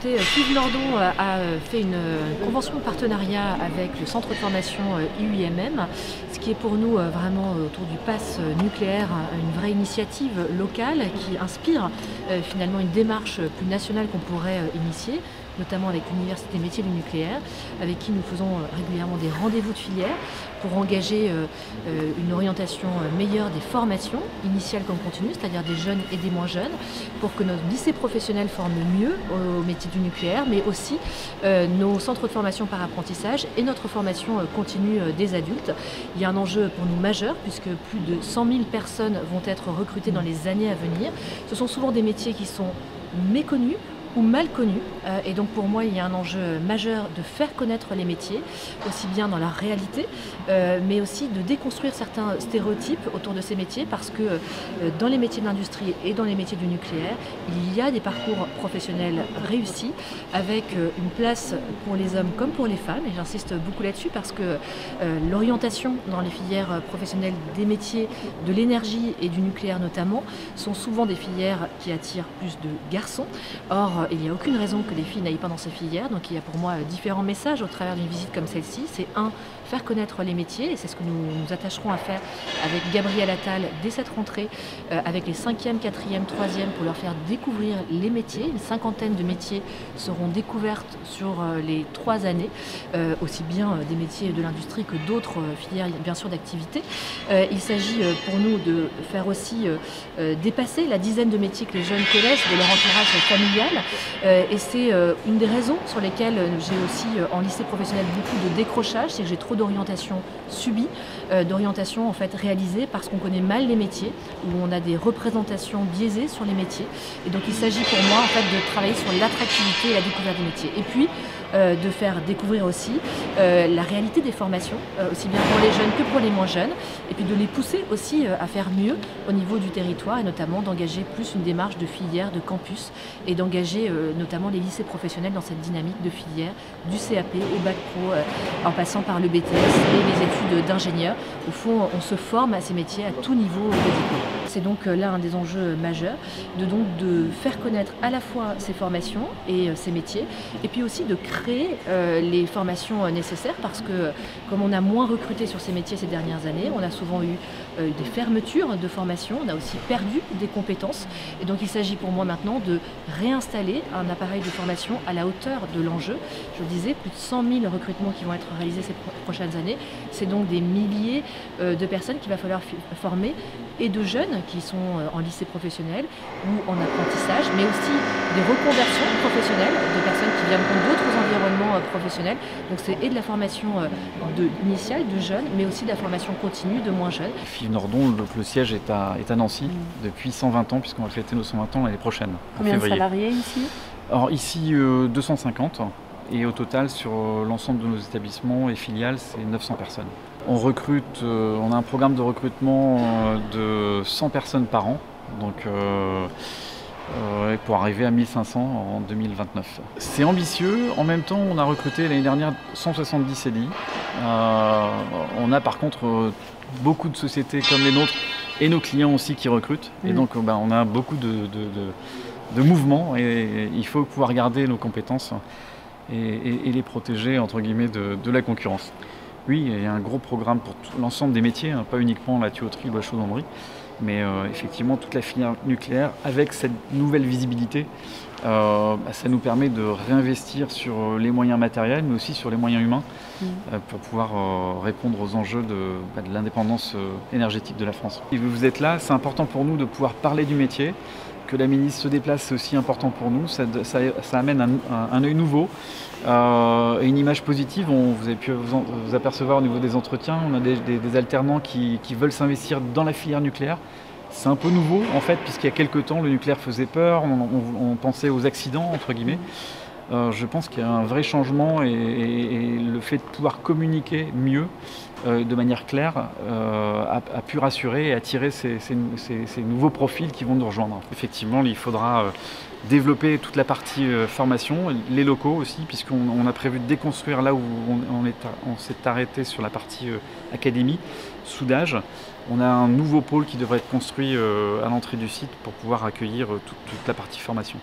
Yves Nordon a fait une convention de partenariat avec le centre de formation IUIMM, ce qui est pour nous vraiment autour du pass nucléaire une vraie initiative locale qui inspire finalement une démarche plus nationale qu'on pourrait initier, notamment avec l'Université des métiers du nucléaire, avec qui nous faisons régulièrement des rendez-vous de filière pour engager une orientation meilleure des formations, initiales comme continues, c'est-à-dire des jeunes et des moins jeunes, pour que nos lycées professionnels forment mieux au métier du nucléaire, mais aussi nos centres de formation par apprentissage et notre formation continue des adultes. Il y a un enjeu pour nous majeur, puisque plus de 100 000 personnes vont être recrutées dans les années à venir. Ce sont souvent des métiers qui sont méconnus ou mal connus. Et donc pour moi, il y a un enjeu majeur de faire connaître les métiers, aussi bien dans la réalité, mais aussi de déconstruire certains stéréotypes autour de ces métiers, parce que dans les métiers de l'industrie et dans les métiers du nucléaire, il y a des parcours professionnels réussis, avec une place pour les hommes comme pour les femmes, et j'insiste beaucoup là-dessus, parce que l'orientation dans les filières professionnelles des métiers de l'énergie et du nucléaire notamment, sont souvent des filières qui attirent plus de garçons. Or, il n'y a aucune raison que les filles n'aillent pas dans ces filières, donc il y a pour moi différents messages au travers d'une visite comme celle-ci. C'est faire connaître les métiers, et c'est ce que nous attacherons à faire avec Gabriel Attal dès cette rentrée, avec les 5e, 4e, 3e, pour leur faire découvrir les métiers. Une cinquantaine de métiers seront découvertes sur les 3 années, aussi bien des métiers de l'industrie que d'autres filières bien sûr d'activité. Il s'agit pour nous de faire aussi dépasser la dizaine de métiers que les jeunes connaissent de leur entourage familial, et c'est une des raisons sur lesquelles j'ai aussi en lycée professionnel beaucoup de décrochage, c'est que j'ai trop d'orientation subie, d'orientation en fait réalisée parce qu'on connaît mal les métiers, où on a des représentations biaisées sur les métiers. Et donc il s'agit pour moi en fait de travailler sur l'attractivité et la découverte des métiers. Et puis de faire découvrir aussi la réalité des formations, aussi bien pour les jeunes que pour les moins jeunes, et puis de les pousser aussi à faire mieux au niveau du territoire, et notamment d'engager plus une démarche de filière, de campus, et d'engager notamment les lycées professionnels dans cette dynamique de filière, du CAP au bac pro, en passant par le BTS et les études d'ingénieur. Au fond, on se forme à ces métiers à tout niveau de diplôme. C'est donc là un des enjeux majeurs, de faire connaître à la fois ces formations et ces métiers, et puis aussi de créer les formations nécessaires, parce que comme on a moins recruté sur ces métiers ces dernières années, on a souvent eu des fermetures de formation, on a aussi perdu des compétences, et donc il s'agit pour moi maintenant de réinstaller un appareil de formation à la hauteur de l'enjeu. Je le disais, plus de 100 000 recrutements qui vont être réalisés ces prochaines années, c'est donc des milliers de personnes qu'il va falloir former, et de jeunes qui sont en lycée professionnel ou en apprentissage, mais aussi des reconversions professionnelles de personnes qui viendront d'autres environnements professionnels. Donc c'est et de la formation initiale de jeunes, mais aussi de la formation continue de moins jeunes. Yves Nordon, donc le siège est à Nancy depuis 120 ans, puisqu'on va fêter nos 120 ans l'année prochaine. Combien de salariés ici? Alors ici 250, et au total sur l'ensemble de nos établissements et filiales, c'est 900 personnes. On recrute, on a un programme de recrutement de 100 personnes par an, donc pour arriver à 1500 en 2029. C'est ambitieux. En même temps, on a recruté l'année dernière 170 CDI. On a par contre beaucoup de sociétés comme les nôtres et nos clients aussi qui recrutent. Et donc on a beaucoup de mouvements, et il faut pouvoir garder nos compétences et les protéger entre guillemets de la concurrence. Oui, il y a un gros programme pour l'ensemble des métiers, pas uniquement la tuyauterie, la chaudronnerie, mais effectivement toute la filière nucléaire avec cette nouvelle visibilité. Ça nous permet de réinvestir sur les moyens matériels, mais aussi sur les moyens humains, pour pouvoir répondre aux enjeux de l'indépendance énergétique de la France. Et vous êtes là, c'est important pour nous de pouvoir parler du métier. Que la ministre se déplace, c'est aussi important pour nous. Ça amène un œil nouveau et une image positive. Vous avez pu vous apercevoir au niveau des entretiens, on a des alternants qui veulent s'investir dans la filière nucléaire. C'est un peu nouveau en fait, puisqu'il y a quelques temps, le nucléaire faisait peur, on pensait aux accidents, entre guillemets. Je pense qu'il y a un vrai changement, et le fait de pouvoir communiquer mieux, de manière claire, a pu rassurer et attirer ces nouveaux profils qui vont nous rejoindre. Effectivement, il faudra développer toute la partie formation, les locaux aussi, puisqu'on a prévu de déconstruire là où on s'est arrêté sur la partie académie, soudage. On a un nouveau pôle qui devrait être construit à l'entrée du site pour pouvoir accueillir toute la partie formation.